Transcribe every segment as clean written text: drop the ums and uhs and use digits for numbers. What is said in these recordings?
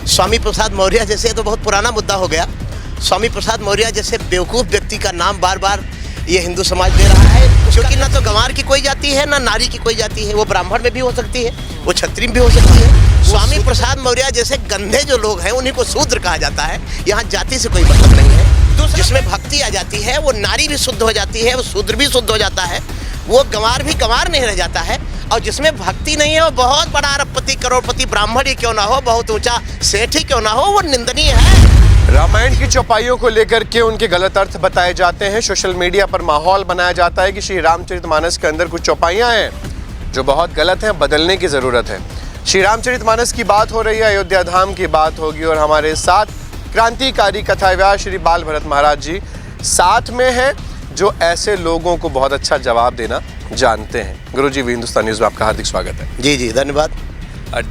स्वामी प्रसाद मौर्य जैसे तो बहुत पुराना मुद्दा हो गया। स्वामी प्रसाद मौर्य जैसे बेवकूफ़ व्यक्ति का नाम बार बार ये हिंदू समाज दे रहा है, क्योंकि ना तो गंवार की कोई जाति है ना नारी की कोई जाति है। वो ब्राह्मण में भी हो सकती है, वो क्षत्रिय में भी हो सकती है। स्वामी प्रसाद मौर्य जैसे गंधे जो लोग हैं उन्हीं को शूद्र कहा जाता है। यहाँ जाति से कोई मतलब नहीं है। जिसमें भक्ति आ जाती है वो नारी भी शुद्ध हो जाती है, वो शूद्र भी शुद्ध हो जाता है, वो गंवार भी गंवार नहीं रह जाता है। और जिसमें भक्ति नहीं है वो बहुत बड़ा अरबपति करोड़पति ब्राह्मण ही क्यों ना हो, बहुत ऊंचा सेठ ही क्यों ना हो, वो निंदनीय है। रामायण की चौपाइयों को लेकर के उनके गलत अर्थ बताए जाते हैं। सोशल मीडिया पर माहौल बनाया जाता है कि श्री रामचरितमानस के अंदर कुछ चौपाइयां हैं जो बहुत गलत हैं, बदलने की ज़रूरत है। श्री रामचरितमानस की बात हो रही है, अयोध्या धाम की बात होगी और हमारे साथ क्रांतिकारी कथाव्यास श्री बाल भरत महाराज जी साथ में हैं, जो ऐसे लोगों को बहुत अच्छा जवाब देना जानते हैं। गुरुजी, वी हिंदुस्तान न्यूज़ में आपका हार्दिक स्वागत है। जी जी, धन्यवाद।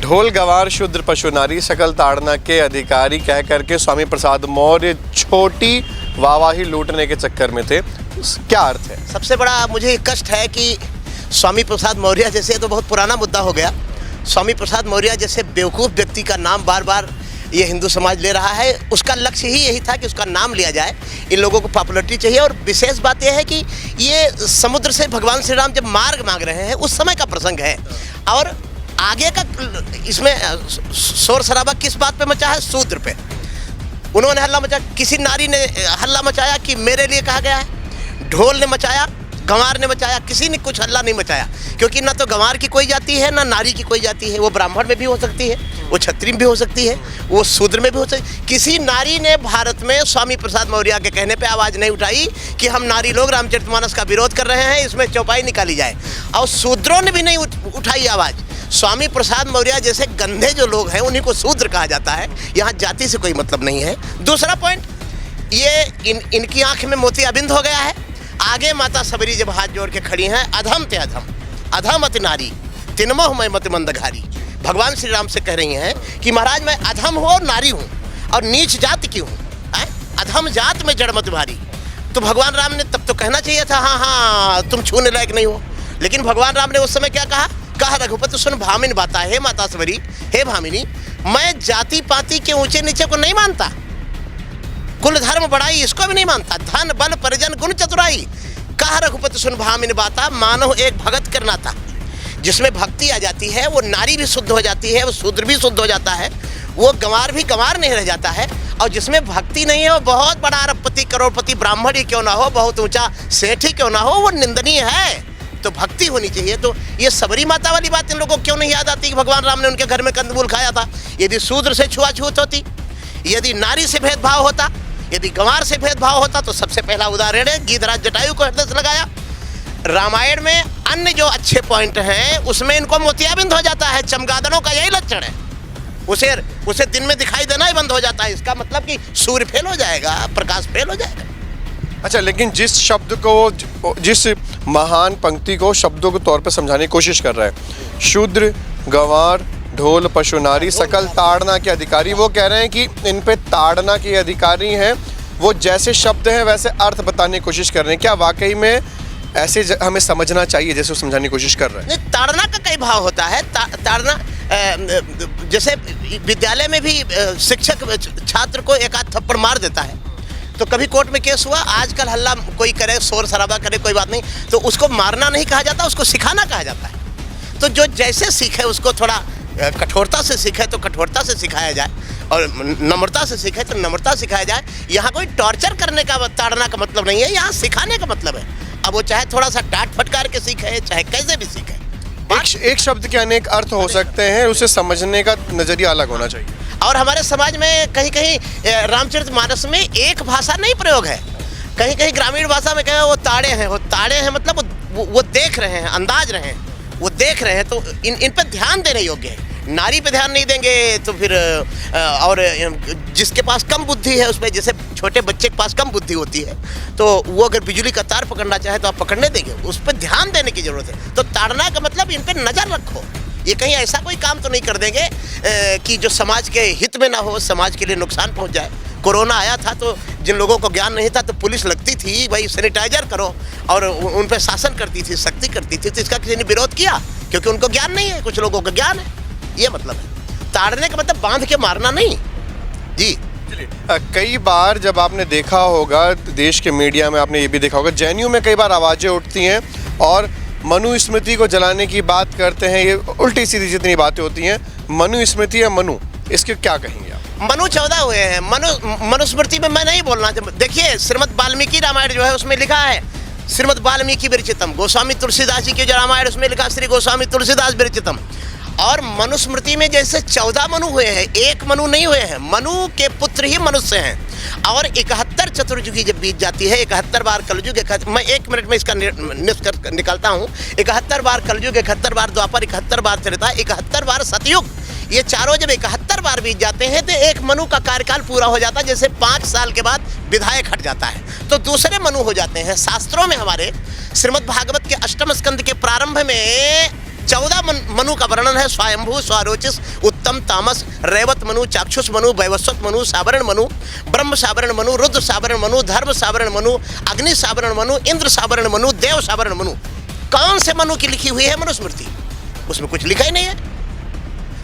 ढोल गवार शूद्र पशु नारी सकल ताड़ना के अधिकारी कह करके स्वामी प्रसाद मौर्य छोटी वाहवाही लूटने के चक्कर में थे, क्या अर्थ है? सबसे बड़ा मुझे कष्ट है कि स्वामी प्रसाद मौर्य जैसे तो बहुत पुराना मुद्दा हो गया। स्वामी प्रसाद मौर्य जैसे बेवकूफ़ व्यक्ति का नाम बार बार ये हिंदू समाज ले रहा है। उसका लक्ष्य ही यही था कि उसका नाम लिया जाए, इन लोगों को पॉपुलरिटी चाहिए। और विशेष बात यह है कि ये समुद्र से भगवान श्री राम जब मार्ग मांग रहे हैं उस समय का प्रसंग है। और आगे का इसमें शोर शराबा किस बात पे मचा है? शूद्र पे उन्होंने हल्ला मचा। किसी नारी ने हल्ला मचाया कि मेरे लिए कहा गया है? ढोल ने मचाया, गंवार ने मचाया, किसी ने कुछ हल्ला नहीं मचाया, क्योंकि ना तो गंवार की कोई जाति है ना नारी की कोई जाति है। वो ब्राह्मण में भी हो सकती है, वो क्षत्रिय में भी हो सकती है, वो शूद्र में भी हो सकती है। किसी नारी ने भारत में स्वामी प्रसाद मौर्य के कहने पे आवाज़ नहीं उठाई कि हम नारी लोग रामचरितमानस का विरोध कर रहे हैं, इसमें चौपाई निकाली जाए। और शूद्रों ने भी नहीं उठाई आवाज़। स्वामी प्रसाद मौर्य जैसे गंधे जो लोग हैं उन्हीं को शूद्र कहा जाता है। यहाँ जाति से कोई मतलब नहीं है। दूसरा पॉइंट, ये इनकी आंख में मोतियाबिंद हो गया है। आगे माता सबरी जब हाथ जोड़ के खड़ी हैं, अधम ते अधम, अधम अति नारी, तिनमोह मैं मति मंदघारी। भगवान श्री राम से कह रही हैं कि महाराज मैं अधम हूँ और नारी हूँ और नीच जात की हूँ, अधम जात में जड़ मत भारी। तो भगवान राम ने तब तो कहना चाहिए था हाँ हाँ तुम छूने लायक नहीं हो। लेकिन भगवान राम ने उस समय क्या कहा? कहा रघुपति सुन भामिन बाता, हे माता सबरी, हे भामिनी, मैं जाति पाति के ऊंचे नीचे को नहीं मानता, कुल धर्म बढ़ाई इसको भी नहीं मानता, धन बल परिजन गुण चतुराई। कहा रघुपति सुन भामिन बाता, मानो एक भगत करना था। जिसमें भक्ति आ जाती है वो नारी भी शुद्ध हो जाती है, वो शूद्र भी शुद्ध हो जाता है, वो गंवार भी गंवार नहीं रह जाता है। और जिसमें भक्ति नहीं है वो बहुत बड़ा अरबपति करोड़पति ब्राह्मण ही क्यों ना हो, बहुत ऊंचा सेठ ही क्यों ना हो, वो निंदनीय है। तो भक्ति होनी चाहिए। तो ये सबरी माता वाली बात इन लोगों को क्यों नहीं याद आती कि भगवान राम ने उनके घर में कंदमूल खाया था? यदि शूद्र से छुआछूत होती, यदि नारी से भेदभाव होता, यदि गंवार से भेदभाव होता, तो सबसे पहला उदाहरण है गीधराज जटायु को हृदय से लगाया। रामायण में अन्य जो अच्छे पॉइंट हैं उसमें इनको मोतियाबिंद हो जाता है। चमगादड़ों का यही लक्षण है, उसे दिन में दिखाई देना ही बंद हो जाता है। इसका मतलब कि सूर्य फेल हो जाएगा, प्रकाश फेल हो जाएगा। अच्छा, लेकिन जिस शब्द को, जिस महान पंक्ति को शब्दों के तौर पर समझाने की कोशिश कर रहा है, शूद्र गंवार ढोल पशु नारी सकल ताड़ना के अधिकारी, वो कह रहे हैं कि इन पे ताड़ना के अधिकारी हैं। वो जैसे शब्द हैं वैसे अर्थ बताने की कोशिश कर रहे हैं। क्या वाकई में ऐसे हमें समझना चाहिए जैसे वो समझाने की कोशिश कर रहे हैं? नहीं, ताड़ना का कई भाव होता है। ताड़ना जैसे विद्यालय में भी शिक्षक छात्र को एक आध थप्पड़ मार देता है तो कभी कोर्ट में केस हुआ। आजकल हल्ला कोई करे, शोर शराबा करे, कोई बात नहीं, तो उसको मारना नहीं कहा जाता, उसको सिखाना कहा जाता है। तो जो जैसे सीखे उसको थोड़ा कठोरता से सीखे तो कठोरता से सिखाया जाए, और नम्रता से सीखे तो नम्रता सिखाया जाए। यहाँ कोई टॉर्चर करने का, ताड़ना का मतलब नहीं है, यहाँ सिखाने का मतलब है। अब वो चाहे थोड़ा सा डांट फटकार के सीखे, चाहे कैसे भी सीखे। एक शब्द के अनेक अर्थ हो सकते हैं, उसे समझने का नजरिया अलग होना चाहिए। और हमारे समाज में कहीं कहीं रामचरितमानस में एक भाषा नहीं प्रयोग है। कहीं कहीं ग्रामीण भाषा में कहे वो ताड़े हैं, वो ताड़े हैं मतलब वो देख रहे हैं, अंदाज रहे हैं, वो देख रहे हैं। तो इन पर ध्यान देने योग्य है। नारी पे ध्यान नहीं देंगे तो फिर और जिसके पास कम बुद्धि है उसमें, जैसे छोटे बच्चे के पास कम बुद्धि होती है तो वो अगर बिजली का तार पकड़ना चाहे तो आप पकड़ने देंगे, उस पर ध्यान देने की जरूरत है। तो ताड़ना का मतलब इन पर नज़र रखो। ये कहीं ऐसा कोई काम तो नहीं कर देंगे कि जो समाज के हित में ना हो, समाज के लिए नुकसान पहुंच जाए। कोरोना आया था तो जिन लोगों को ज्ञान नहीं था तो पुलिस लगती थी, भाई सैनिटाइजर करो, और उन पर शासन करती थी, सख्ती करती थी। तो इसका किसी ने विरोध किया क्योंकि उनको ज्ञान नहीं है, कुछ लोगों को ज्ञान है, ये मतलब है। ताड़ने का मतलब बांध के मारना नहीं जी। कई बार जब आपने देखा होगा देश के मीडिया में, आपने ये भी देखा होगा जेएनयू में कई बार आवाज़ें उठती हैं और मनुस्मृति को जलाने की बात करते हैं। ये उल्टी सीधी जितनी बातें होती हैं, मनुस्मृति या मनु, इसके क्या कहेंगे आप? मनु 14 हुए हैं। मनुस्मृति में मैं नहीं बोलना चाहता। देखिए श्रीमद वाल्मीकि रामायण जो है उसमें लिखा है श्रीमद वाल्मीकि विरचितम। गोस्वामी तुलसीदास जी के जो रामायण उसमें लिखा श्री गोस्वामी तुलसीदास विरचितम। और मनुस्मृति में जैसे 14 मनु हुए हैं, एक मनु नहीं हुए हैं। मनु के पुत्र ही मनुष्य हैं। और 71 चतुर्युगी जब बीत जाती है, 71 बार कलयुग, मैं 1 मिनट में इसका निष्कर्ष निकालता हूँ। 71 बार कलयुग, 71 बार द्वापर, 71 बार त्रेता, 71 बार सतयुग। ये चारों जब 71 बार बीत जाते हैं तो एक मनु का कार्यकाल पूरा हो जाता है। जैसे 5 साल के बाद विधायक हट जाता है तो दूसरे मनु हो जाते हैं। शास्त्रों में हमारे श्रीमद् भागवत के 8वें स्कंद के प्रारंभ में 14 मनु का वर्णन है। स्वयंभू, स्वारोचिस, उत्तम, तामस, रेवत मनु, चाक्षुष मनु, वैवस्वत मनु, सावरण मनु, ब्रह्म सावरण मनु, रुद्र सावरण मनु, धर्म सावरण मनु, अग्नि सावरण मनु, इंद्र सावरण मनु, देव सावरण मनु। कौन से मनु की लिखी हुई है मनुस्मृति? उसमें कुछ लिखा ही नहीं है।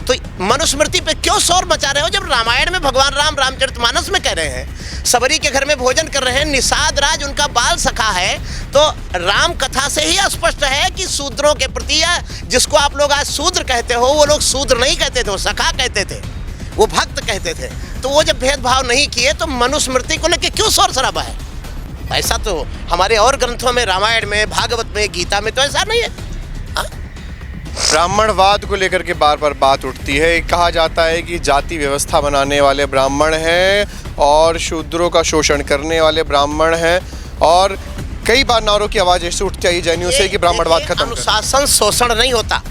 तो मनुस्मृति पे क्यों शोर मचा रहे हो जब रामायण में भगवान राम रामचरितमानस में कह रहे हैं सबरी के घर में भोजन कर रहे हैं, निषाद राज उनका बाल सखा है। तो राम कथा से ही स्पष्ट है कि शूद्रों के प्रति, या जिसको आप लोग आज शूद्र कहते हो, वो लोग शूद्र नहीं कहते थे, वो सखा कहते थे, वो भक्त कहते थे। तो वो जब भेदभाव नहीं किए तो मनुस्मृति को लेकर क्यों शोर शराबा है? ऐसा तो हमारे और ग्रंथों में, रामायण में, भागवत में, गीता में तो ऐसा नहीं है। ब्राह्मणवाद को लेकर के बार बार बात उठती है। कहा जाता है कि जाति व्यवस्था बनाने वाले ब्राह्मण हैं और शूद्रों का शोषण करने वाले ब्राह्मण हैं। और कई बार नारों की आवाज़ ऐसे उठती आई जेएनयू से कि ब्राह्मणवाद खत्म करें। अनुशासन शोषण नहीं होता।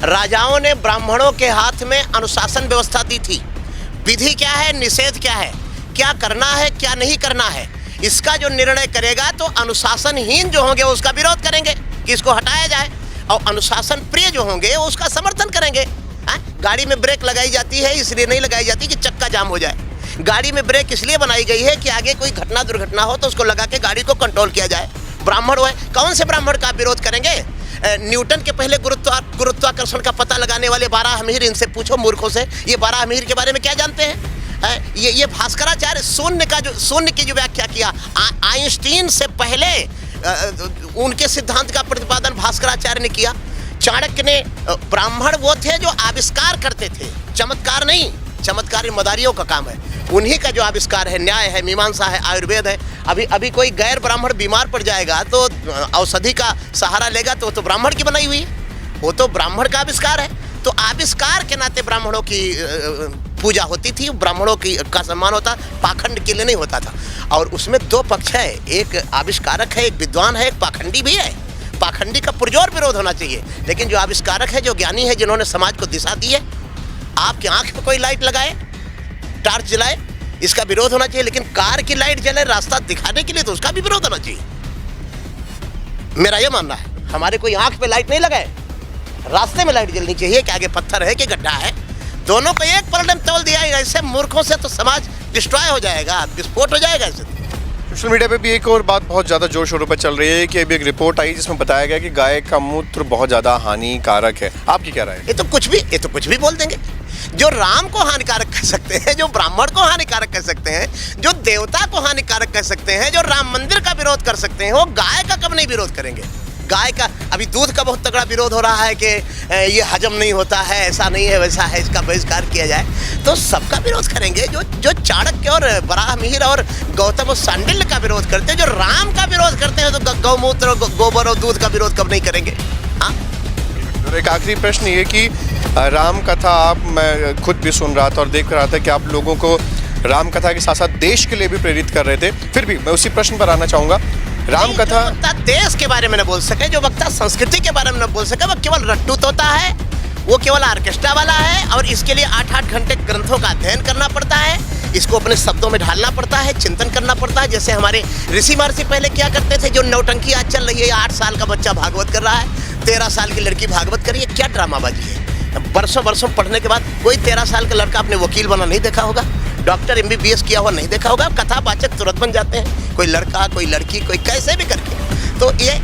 राजाओं ने ब्राह्मणों के हाथ में अनुशासन व्यवस्था दी थी। विधि क्या है, निषेध क्या है, क्या करना है, क्या नहीं करना है, इसका जो निर्णय करेगा तो अनुशासनहीन जो होंगे उसका विरोध करेंगे कि इसको हटाया जाए, और अनुशासन प्रिय जो होंगे वो उसका समर्थन करेंगे। गाड़ी में ब्रेक लगाई जाती है इसलिए नहीं लगाई जाती कि चक्का जाम हो जाए। गाड़ी में ब्रेक इसलिए बनाई गई है कि आगे कोई घटना दुर्घटना हो तो उसको लगा के गाड़ी को कंट्रोल किया जाए। ब्राह्मण हुए, कौन से ब्राह्मण का विरोध करेंगे? न्यूटन के पहले गुरुत्वाकर्षण का पता लगाने वाले बारहमीर, इनसे पूछो मूर्खों से, ये बारहमीर के बारे में क्या जानते हैं? ये भास्कराचार्य शून्य की जो व्याख्या किया, आइंस्टीन से पहले उनके सिद्धांत का प्रतिपादन भास्कराचार्य ने किया। चाणक्य ने, ब्राह्मण वो थे जो आविष्कार करते थे, चमत्कार नहीं। चमत्कार मदारियों का काम है, उन्हीं का जो आविष्कार है, न्याय है, मीमांसा है, आयुर्वेद है। अभी कोई गैर ब्राह्मण बीमार पड़ जाएगा तो औषधि का सहारा लेगा तो ब्राह्मण की बनाई हुई है, वो तो ब्राह्मण का आविष्कार है। तो आविष्कार के नाते ब्राह्मणों की पूजा होती थी, ब्राह्मणों का सम्मान होता, पाखंड के लिए नहीं होता था। और उसमें 2 पक्ष है, एक आविष्कारक है, एक विद्वान है, एक पाखंडी भी है। पाखंडी का पुरजोर विरोध होना चाहिए, लेकिन जो आविष्कारक है, जो ज्ञानी है, जिन्होंने समाज को दिशा दी है, आपकी आंख पे कोई लाइट लगाए, टार्च जलाए, इसका विरोध होना चाहिए। लेकिन कार की लाइट जले रास्ता दिखाने के लिए तो उसका भी विरोध होना चाहिए। मेरा यह मानना है, हमारे कोई आंख पे लाइट नहीं लगाए, रास्ते में लाइट जलनी चाहिए कि आगे पत्थर है कि गड्ढा है। दोनों को एक पलड़े में तोल दिया, ऐसे मूर्खों से तो समाज डिस्ट्रॉय हो जाएगा, विस्फोट हो जाएगा। ऐसे सोशल मीडिया पे भी एक और बात बहुत ज़्यादा जोर शोरों पर चल रही है कि अभी एक रिपोर्ट आई जिसमें बताया गया कि गाय का मूत्र बहुत ज़्यादा हानिकारक है। आपकी क्या राय है? ये तो कुछ भी बोल देंगे। जो राम को हानिकारक कह सकते हैं, जो ब्राह्मण को हानिकारक कह सकते हैं, जो देवता को हानिकारक कह सकते हैं, जो राम मंदिर का विरोध कर सकते हैं, वो गाय का कब नहीं विरोध करेंगे? गाय का अभी दूध का बहुत तगड़ा विरोध हो रहा है कि ये हजम नहीं होता है, ऐसा नहीं है, वैसा है, इसका बहिष्कार किया जाए। तो सबका विरोध करेंगे। जो चाणक्य और बराहमिहिर और गौतम और सांडिल्य का विरोध करते हैं, जो राम का विरोध करते हैं, तो गौमूत्र, गोबर और दूध का विरोध कब नहीं करेंगे? हाँ। एक आखिरी प्रश्न ये कि राम कथा मैं खुद भी सुन रहा था और देख रहा था कि आप लोगों को राम कथा के साथ साथ देश के लिए भी प्रेरित कर रहे थे। फिर भी मैं उसी प्रश्न पर आना चाहूँगा। राम कथा, जो वक्ता देश के बारे में न बोल सके, जो वक्ता संस्कृति के बारे में न बोल सके, वो केवल रट्टू तोता है, वो केवल ऑर्केस्ट्रा वाला है। और इसके लिए 8-8 घंटे ग्रंथों का अध्ययन करना पड़ता है, इसको अपने शब्दों में ढालना पड़ता है, चिंतन करना पड़ता है। जैसे हमारे ऋषि महर्षि पहले क्या करते थे, जो नौटंकी आज चल रही है, 8 साल का बच्चा भागवत कर रहा है, 13 साल की लड़की भागवत कर रही है, क्या ड्रामाबाजी है। बरसों पढ़ने के बाद कोई 13 साल का लड़का अपने वकील बना नहीं देखा होगा, डॉक्टर MBBS किया हुआ नहीं देखा होगा। कथावाचक तुरंत बन जाते हैं, कोई लड़का, कोई लड़की, कोई कैसे भी करके। तो ये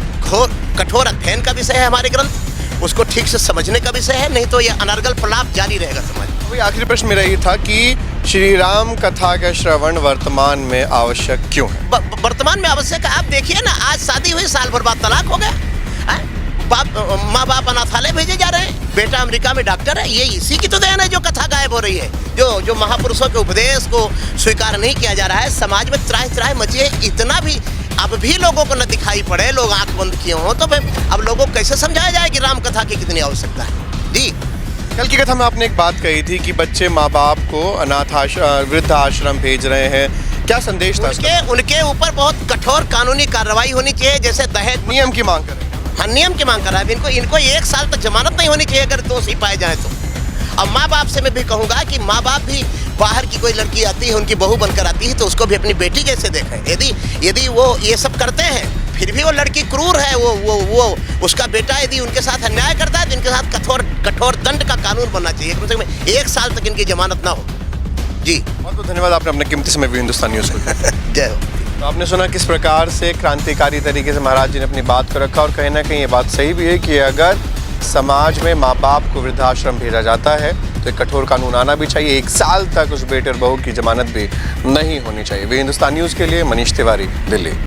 कठोर अध्ययन का विषय है हमारे ग्रंथ, उसको ठीक से समझने का विषय है, नहीं तो ये अनर्गल प्रलाप जारी रहेगा समाज में। वही आखिरी प्रश्न मेरा ये था कि श्री राम कथा का श्रवण वर्तमान में आवश्यक क्यों है? वर्तमान में आवश्यक है। आप देखिए ना, आज शादी हुई, साल भर बाद तलाक हो गया हैं? माँ बाप अनाथालय भेजे जा रहे हैं, बेटा अमेरिका में डॉक्टर है। ये इसी की तो देन है जो कथा गायब हो रही है, जो महापुरुषों के उपदेश को स्वीकार नहीं किया जा रहा है। समाज में त्राह त्राह मची है, इतना भी अब भी लोगों को न दिखाई पड़े, लोग आंख बंद किए हों, तो फिर अब लोगों को कैसे समझाया जाए कि राम कथा की कितनी आवश्यकता है। जी, कल की कथा में आपने एक बात कही थी कि बच्चे माँ बाप को वृद्ध आश्रम भेज रहे हैं, क्या संदेश था? उनके ऊपर बहुत कठोर कानूनी कार्रवाई होनी चाहिए, जैसे दहेज नियम की मांग करें। हाँ, नियम की मांग कर रहा है। इनको 1 साल तक जमानत नहीं होनी चाहिए अगर दोषी पाए जाए तो। अब माँ बाप से मैं भी कहूँगा कि माँ बाप भी बाहर की कोई लड़की आती है, उनकी बहू बनकर आती है, तो उसको भी अपनी बेटी जैसे देखें। यदि वो ये सब करते हैं, फिर भी वो लड़की क्रूर है, वो उसका बेटा यदि उनके साथ अन्याय करता है तो इनके साथ कठोर दंड का कानून बनना चाहिए। कम से कम 1 साल तक इनकी जमानत ना हो। जी, बहुत बहुत धन्यवाद, आपने अपने कीमती समय भी हिंदुस्तान न्यूज़ को। जय हो। तो आपने सुना किस प्रकार से क्रांतिकारी तरीके से महाराज जी ने अपनी बात को रखा, और कहीं ना कहीं ये बात सही भी है कि अगर समाज में माँ बाप को वृद्धाश्रम भेजा जाता है तो एक कठोर कानून आना भी चाहिए। 1 साल तक उस बेटे और बहू की जमानत भी नहीं होनी चाहिए। वे हिंदुस्तान न्यूज़ के लिए मनीष तिवारी, दिल्ली।